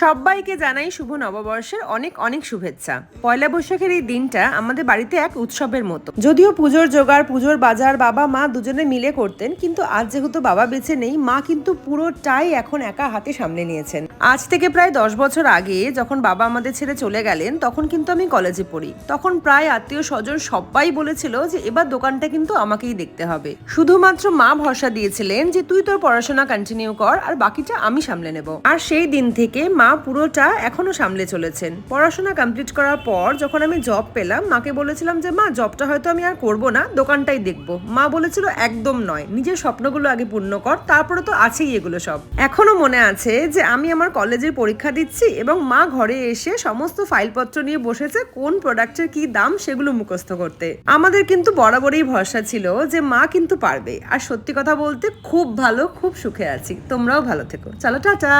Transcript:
সবাইকে জানাই শুভ নববর্ষের অনেক অনেক শুভেচ্ছা। পয়লা বৈশাখের এই দিনটা আমাদের বাড়িতে এক উৎসবের মতো। যদিও পুজোর জোগাড়, পুজোর বাজার বাবা মা দুজনে মিলে করতেন, কিন্তু আজ যেহেতু বাবা বেঁচে নেই, মা কিন্তু পুরোটাই এখন একা হাতে সামলে নিয়েছেন। আজ থেকে প্রায় 10 বছর আগে যখন বাবা আমাদের ছেড়ে চলে গেলেন, তখন কিন্তু আমি কলেজে পড়ি। তখন প্রায় আত্মীয় স্বজন সবাই বলেছিল যে এবার দোকানটা কিন্তু আমাকেই দেখতে হবে। শুধুমাত্র মা ভরসা দিয়েছিলেন যে তুই তোর পড়াশোনা কন্টিনিউ কর, আর বাকিটা আমি সামলে নেব। আর সেই দিন থেকে মা পুরোটা এখনো সামলে চলেছেন। পড়াশোনা কমপ্লিট করার পর যখন আমি জব পেলাম, মাকে বলেছিলাম যে মা, জবটা হয়তো আমি আর করবো না, দোকানটাই দেখবো। মা বলেছিল একদম নয়, নিজের স্বপ্নগুলো আগে পূর্ণ কর, তারপরে তো আছেই এগুলো সব। এখনো মনে আছে যে আমি আমার কলেজের পরীক্ষা দিচ্ছি এবং মা ঘরে এসে সমস্ত ফাইলপত্র নিয়ে বসেছে কোন প্রোডাক্টের কি দাম সেগুলো মুখস্থ করতে। আমাদের কিন্তু বরাবরই ভরসা ছিল যে মা কিন্তু পারবে। আর সত্যি কথা বলতে খুব ভালো, খুব সুখে আছি। তোমরাও ভালো থেকো। চলো, টাটা।